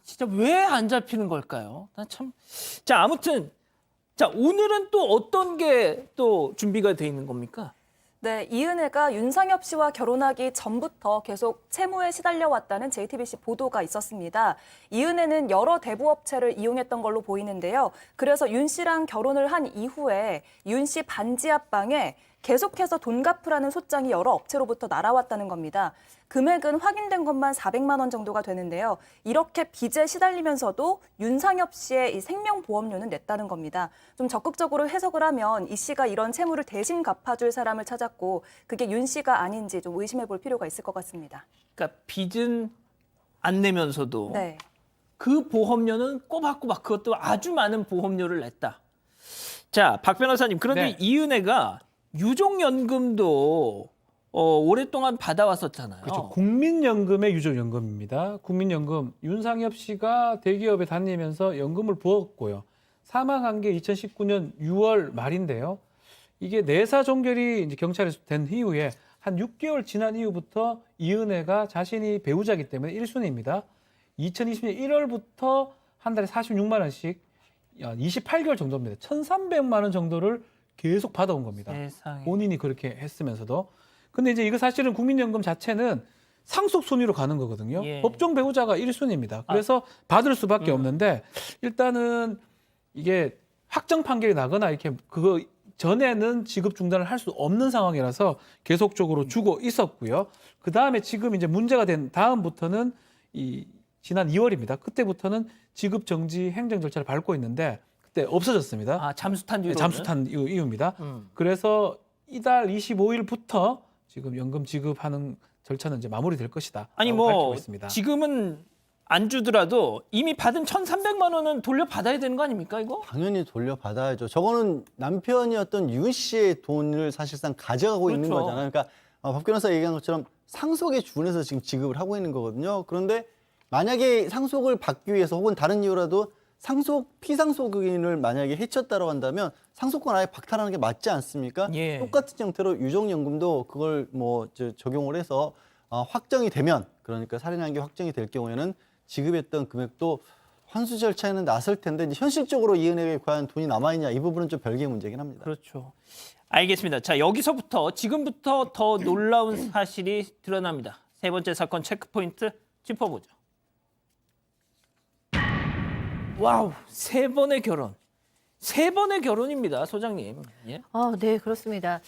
진짜 왜 안 잡히는 걸까요? 나 참. 자, 아무튼 자, 오늘은 또 어떤 게 또 준비가 돼 있는 겁니까? 네, 이은혜가 윤상엽 씨와 결혼하기 전부터 계속 채무에 시달려왔다는 JTBC 보도가 있었습니다. 이은혜는 여러 대부업체를 이용했던 걸로 보이는데요. 그래서 윤 씨랑 결혼을 한 이후에 윤 씨 반지 앞방에 계속해서 돈 갚으라는 소장이 여러 업체로부터 날아왔다는 겁니다. 금액은 확인된 것만 400만 원 정도가 되는데요. 이렇게 빚에 시달리면서도 윤상엽 씨의 이 생명보험료는 냈다는 겁니다. 좀 적극적으로 해석을 하면 이 씨가 이런 채무를 대신 갚아줄 사람을 찾았고 그게 윤 씨가 아닌지 좀 의심해 볼 필요가 있을 것 같습니다. 그러니까 빚은 안 내면서도 네. 그 보험료는 꼬박꼬박 그것도 아주 많은 보험료를 냈다. 자, 박 변호사님, 그런데 네. 이은혜가 유족연금도 오랫동안 받아왔었잖아요. 그렇죠. 국민연금의 유족연금입니다. 국민연금 윤상엽 씨가 대기업에 다니면서 연금을 부었고요. 사망한 게 2019년 6월 말인데요. 이게 내사 종결이 이제 경찰에서 된 이후에 한 6개월 지난 이후부터 이은혜가 자신이 배우자이기 때문에 1순위입니다. 2020년 1월부터 한 달에 46만 원씩 28개월 정도입니다. 1,300만 원 정도를 계속 받아온 겁니다. 세상에. 본인이 그렇게 했으면서도. 근데 이제 이거 사실은 국민연금 자체는 상속 순위로 가는 거거든요. 예. 법정 배우자가 1순위입니다. 그래서 받을 수밖에 없는데 일단은 이게 확정 판결이 나거나 이렇게 그거 전에는 지급 중단을 할 수 없는 상황이라서 계속적으로 주고 있었고요. 그 다음에 지금 이제 문제가 된 다음부터는 이 지난 2월입니다. 그때부터는 지급 정지 행정 절차를 밟고 있는데 그때 없어졌습니다. 잠수탄 뒤로. 잠수탄 이유입니다. 그래서 이달 25일부터 지금 연금 지급하는 절차는 이제 마무리될 것이다. 아니 밝히고 있습니다. 지금은 안 주더라도 이미 받은 1,300만 원은 돌려받아야 되는 거 아닙니까, 이거? 당연히 돌려받아야죠. 저거는 남편이었던 윤 씨의 돈을 사실상 가져가고 있는 그렇죠. 거잖아요. 그러니까 박 변호사 얘기한 것처럼 상속에 준해서 지금 지급을 하고 있는 거거든요. 그런데 만약에 상속을 받기 위해서 혹은 다른 이유라도 피상속인을 만약에 해쳤다고 한다면 상속권 아예 박탈하는 게 맞지 않습니까? 예. 똑같은 형태로 유족연금도 그걸 적용을 해서 확정이 되면, 그러니까 살인한 게 확정이 될 경우에는 지급했던 금액도 환수 절차에는 나설 텐데 이제 현실적으로 이은혜에 과연 돈이 남아있냐, 이 부분은 좀 별개의 문제긴 합니다. 그렇죠. 알겠습니다. 자, 여기서부터 지금부터 더 놀라운 사실이 드러납니다. 세 번째 사건 체크포인트 짚어보죠. 와우, 세 번의 결혼. 세 번의 결혼입니다, 소장님. 예? 네, 그렇습니다.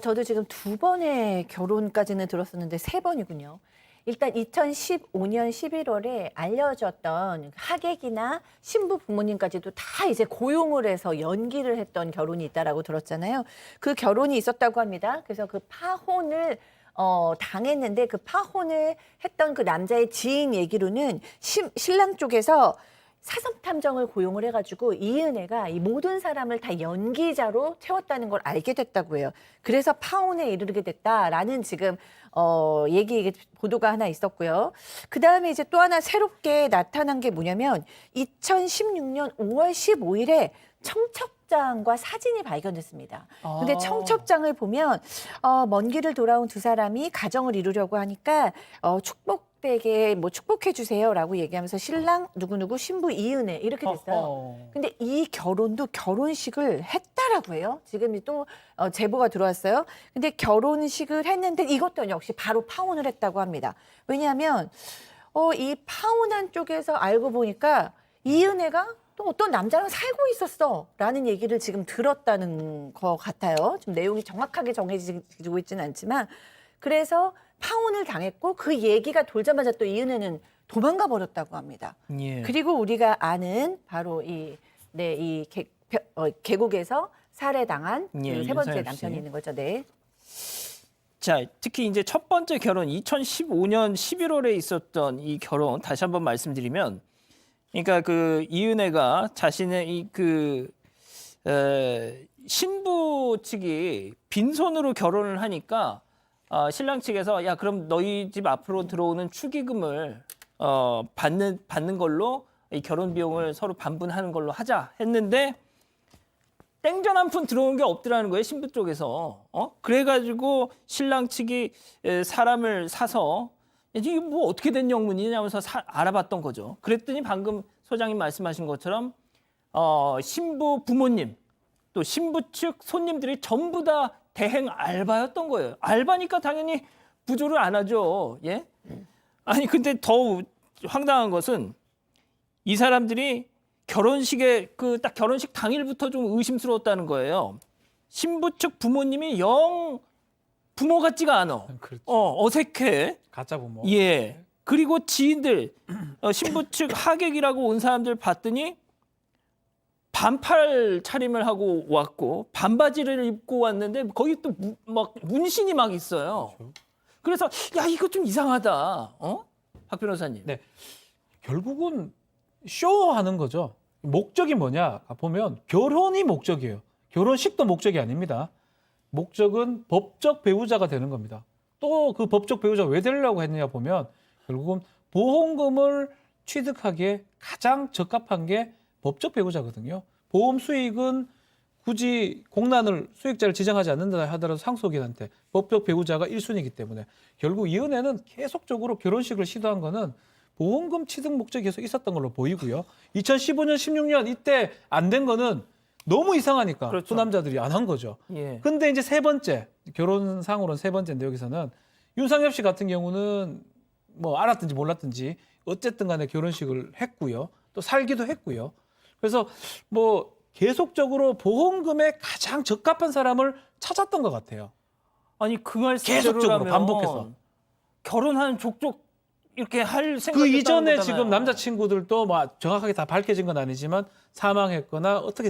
저도 지금 두 번의 결혼까지는 들었었는데 세 번이군요. 일단 2015년 11월에 알려졌던 하객이나 신부 부모님까지도 다 이제 고용을 해서 연기를 했던 결혼이 있다라고 들었잖아요. 그 결혼이 있었다고 합니다. 그래서 그 파혼을 당했는데 그 파혼을 했던 그 남자의 지인 얘기로는 신랑 쪽에서 사전 탐정을 고용을 해가지고 이은혜가 이 모든 사람을 다 연기자로 채웠다는 걸 알게 됐다고 해요. 그래서 파혼에 이르게 됐다라는 지금 얘기 보도가 하나 있었고요. 그 다음에 이제 또 하나 새롭게 나타난 게 뭐냐면 2016년 5월 15일에 청첩장과 사진이 발견됐습니다. 근데 청첩장을 보면 먼 길을 돌아온 두 사람이 가정을 이루려고 하니까 축복되게 축복해 주세요라고 얘기하면서 신랑 누구누구 신부 이은혜 이렇게 됐어요. 근데 이 결혼도 결혼식을 했다라고 해요. 지금 또 제보가 들어왔어요. 근데 결혼식을 했는데 이것도 역시 바로 파혼을 했다고 합니다. 왜냐하면 이 파혼한 쪽에서 알고 보니까 이은혜가 또 어떤 남자랑 살고 있었어라는 얘기를 지금 들었다는 것 같아요. 좀 내용이 정확하게 정해지고 있지는 않지만 그래서 파혼을 당했고 그 얘기가 돌자마자 또 이은혜는 도망가 버렸다고 합니다. 예. 그리고 우리가 아는 바로 계곡에서 살해당한 예, 그 세 번째 윤상엽 씨. 남편이 있는 거죠. 네. 자, 특히 이제 첫 번째 결혼 2015년 11월에 있었던 이 결혼 다시 한번 말씀드리면, 그러니까 그 이은혜가 자신의 신부 측이 빈손으로 결혼을 하니까 신랑 측에서 야 그럼 너희 집 앞으로 들어오는 축의금을 받는 걸로 이 결혼 비용을 서로 반분하는 걸로 하자 했는데 땡전 한 푼 들어온 게 없더라는 거예요, 신부 쪽에서. 그래가지고 신랑 측이 사람을 사서 이게 뭐 어떻게 된 영문이냐 하면서 알아봤던 거죠. 그랬더니 방금 소장님 말씀하신 것처럼 신부 부모님 또 신부 측 손님들이 전부 다 대행 알바였던 거예요. 알바니까 당연히 부조를 안 하죠. 예? 아니 근데 더 황당한 것은 이 사람들이 결혼식에 딱 결혼식 당일부터 좀 의심스러웠다는 거예요. 신부 측 부모님이 영 부모 같지가 않아. 그렇죠. 어색해. 가짜 부모. 예. 그리고 지인들 신부 측 하객이라고 온 사람들 봤더니 반팔 차림을 하고 왔고 반바지를 입고 왔는데 거기 또 막 문신이 막 있어요. 그렇죠. 그래서 야 이거 좀 이상하다. 박 변호사님. 네. 결국은 쇼하는 거죠. 목적이 뭐냐 보면 결혼이 목적이에요. 결혼식도 목적이 아닙니다. 목적은 법적 배우자가 되는 겁니다. 또 그 법적 배우자가 왜 되려고 했느냐 보면 결국은 보험금을 취득하기에 가장 적합한 게 법적 배우자거든요. 보험 수익은 굳이 공란을 수익자를 지정하지 않는다 하더라도 상속인한테 법적 배우자가 1순위이기 때문에 결국 이 은혜는 계속적으로 결혼식을 시도한 거는 보험금 취득 목적이 계속 있었던 걸로 보이고요. 2015년, 16년 이때 안 된 거는 너무 이상하니까 그렇죠. 수남자들이 안 한 거죠. 예. 근데 이제 세 번째, 결혼상으로는 세 번째인데 여기서는 윤상엽 씨 같은 경우는 뭐 알았든지 몰랐든지 어쨌든 간에 결혼식을 했고요. 또 살기도 했고요. 그래서 뭐 계속적으로 보험금에 가장 적합한 사람을 찾았던 것 같아요. 아니 그 계속적으로 말씀대로라면 반복해서. 결혼한 족족 이렇게 할 생각이 그 이전에 있다는 지금 거잖아요. 남자친구들도 뭐 정확하게 다 밝혀진 건 아니지만 사망했거나 어떻게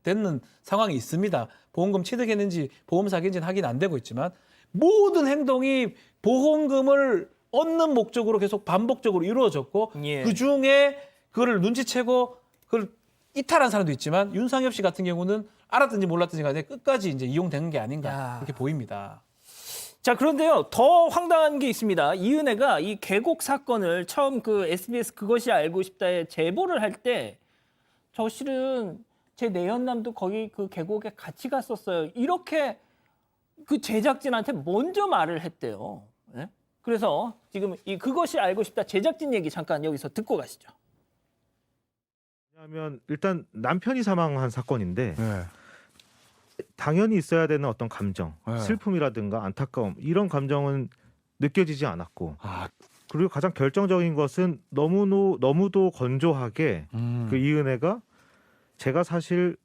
됐는 상황이 있습니다. 보험금 취득했는지 보험 사기인지는 확인 안 되고 있지만 모든 행동이 보험금을 얻는 목적으로 계속 반복적으로 이루어졌고 예. 그중에 그거를 눈치채고 그걸 이탈한 사람도 있지만 윤상엽 씨 같은 경우는 알았든지 몰랐든지 간에 끝까지 이제 이용된 게 아닌가 야. 그렇게 보입니다. 자, 그런데요, 더 황당한 게 있습니다. 이은혜가 이 계곡 사건을 처음 그 SBS 그것이 알고 싶다에 제보를 할 때 저 실은 제 내연남도 거기 그 계곡에 같이 갔었어요. 이렇게 그 제작진한테 먼저 말을 했대요. 예? 그래서 지금 이 그것이 알고 싶다 제작진 얘기 잠깐 여기서 듣고 가시죠. 왜냐하면 일단 남편이 사망한 사건인데 당연히 있어야 되는 어떤 감정, 슬픔이라든가 안타까움 이런 감정은 느껴지지 않았고 그리고 가장 결정적인 것은 너무도 건조하게 그 이은혜가 제가 사실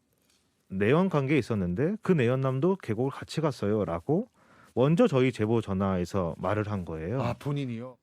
내연 관계에 있었는데 그 내연남도 계곡을 같이 갔어요라고 먼저 저희 제보 전화에서 말을 한 거예요. 아, 본인이요?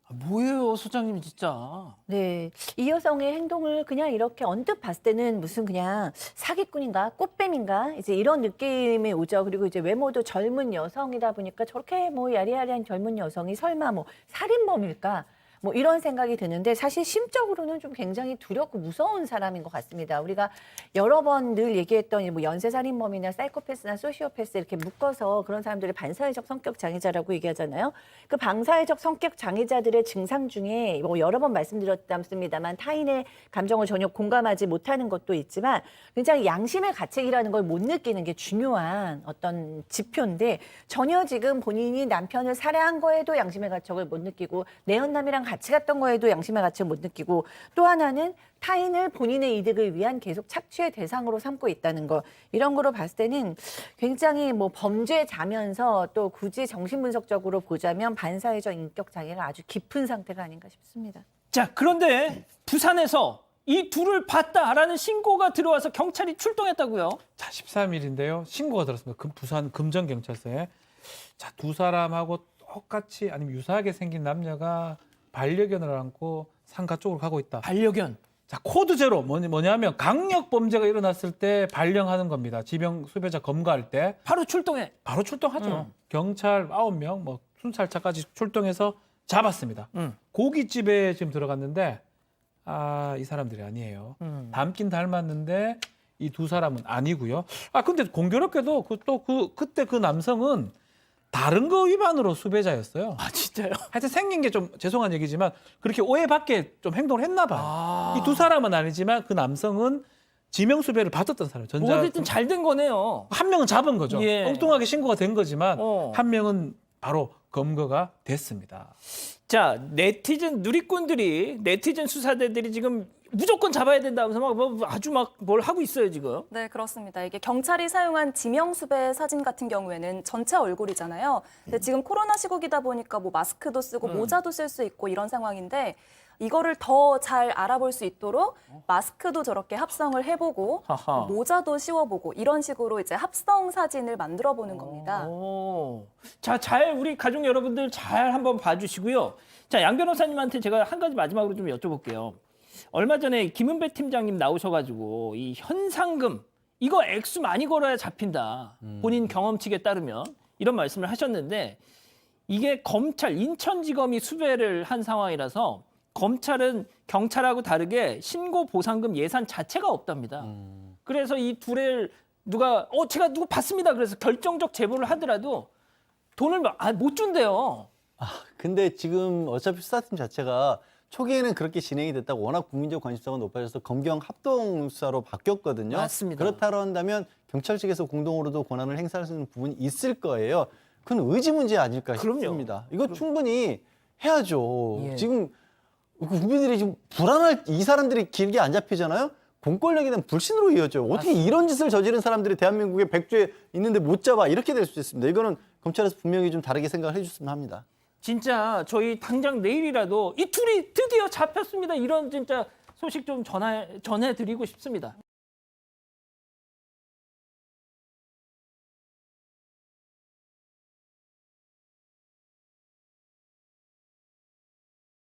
뭐예요, 소장님 진짜. 네, 이 여성의 행동을 그냥 이렇게 언뜻 봤을 때는 무슨 그냥 사기꾼인가 꽃뱀인가 이제 이런 느낌이 오죠. 그리고 이제 외모도 젊은 여성이다 보니까 저렇게 뭐 야리야리한 젊은 여성이 설마 뭐 살인범일까? 뭐 이런 생각이 드는데 사실 심적으로는 좀 굉장히 두렵고 무서운 사람인 것 같습니다. 우리가 여러 번 늘 얘기했던 뭐 연쇄살인범이나 사이코패스나 소시오패스 이렇게 묶어서 그런 사람들을 반사회적 성격 장애자라고 얘기하잖아요. 그 반사회적 성격 장애자들의 증상 중에 뭐 여러 번 말씀드렸습니다만 타인의 감정을 전혀 공감하지 못하는 것도 있지만 굉장히 양심의 가책이라는 걸 못 느끼는 게 중요한 어떤 지표인데 전혀 지금 본인이 남편을 살해한 거에도 양심의 가책을 못 느끼고 내연남이랑 같이 갔던 거에도 양심의 가책을 못 느끼고 또 하나는 타인을 본인의 이득을 위한 계속 착취의 대상으로 삼고 있다는 거 이런 거로 봤을 때는 굉장히 뭐 범죄자면서 또 굳이 정신분석적으로 보자면 반사회적 인격 장애가 아주 깊은 상태가 아닌가 싶습니다. 자, 그런데 부산에서 이 둘을 봤다라는 신고가 들어와서 경찰이 출동했다고요? 자, 13일인데요. 신고가 들었습니다. 부산 금정경찰서에. 자, 두 사람하고 똑같이 아니면 유사하게 생긴 남녀가 반려견을 안고 상가 쪽으로 가고 있다. 반려견. 자, 코드 제로 뭐냐면 강력 범죄가 일어났을 때 발령하는 겁니다. 지명 수배자 검거할 때 바로 출동해. 바로 출동하죠. 경찰 9명, 뭐 순찰차까지 출동해서 잡았습니다. 고깃집에 지금 들어갔는데 이 사람들이 아니에요. 닮긴 닮았는데 이 두 사람은 아니고요. 근데 공교롭게도 그때 그 남성은 다른 거 위반으로 수배자였어요. 아, 진짜요? 하여튼 생긴 게 좀 죄송한 얘기지만 그렇게 오해받게 좀 행동을 했나 봐요. 이 두 사람은 아니지만 그 남성은 지명수배를 받았던 사람. 뭐가 됐든 잘 된 거네요. 한 명은 잡은 거죠. 예. 엉뚱하게 신고가 된 거지만 한 명은 바로 검거가 됐습니다. 자, 누리꾼들이 네티즌 수사대들이 지금 무조건 잡아야 된다면서 아주 막 뭘 하고 있어요 지금. 네, 그렇습니다. 이게 경찰이 사용한 지명수배 사진 같은 경우에는 전체 얼굴이잖아요. 근데 지금 코로나 시국이다 보니까 뭐 마스크도 쓰고 모자도 쓸 수 있고 이런 상황인데 이거를 더 잘 알아볼 수 있도록 마스크도 저렇게 합성을 해보고 하하. 모자도 씌워보고 이런 식으로 이제 합성 사진을 만들어 보는 겁니다. 오. 자, 우리 가족 여러분들 잘 한번 봐주시고요. 자, 양 변호사님한테 제가 한 가지 마지막으로 좀 여쭤볼게요. 얼마 전에 김은배 팀장님 나오셔가지고 이 현상금 이거 액수 많이 걸어야 잡힌다. 본인 경험칙에 따르면 이런 말씀을 하셨는데 이게 검찰 인천지검이 수배를 한 상황이라서 검찰은 경찰하고 다르게 신고 보상금 예산 자체가 없답니다. 그래서 이 둘을 제가 누구 봤습니다. 그래서 결정적 제보를 하더라도 돈을 못 준대요. 근데 지금 어차피 수사팀 자체가 초기에는 그렇게 진행이 됐다고 워낙 국민적 관심사가 높아져서 검경 합동 수사로 바뀌었거든요. 맞습니다. 그렇다고 한다면 경찰 측에서 공동으로도 권한을 행사할 수 있는 부분이 있을 거예요. 그건 의지 문제 아닐까 그럼요. 싶습니다. 이거 충분히 해야죠. 예. 지금 국민들이 지금 이 사람들이 길게 안 잡히잖아요. 공권력에 대한 불신으로 이어져요. 어떻게 이런 짓을 저지른 사람들이 대한민국에 100주에 있는데 못 잡아 이렇게 될 수 있습니다. 이거는 검찰에서 분명히 좀 다르게 생각을 해줬으면 합니다. 진짜 저희 당장 내일이라도 이 둘이 드디어 잡혔습니다. 이런 진짜 소식 좀 전해드리고 싶습니다.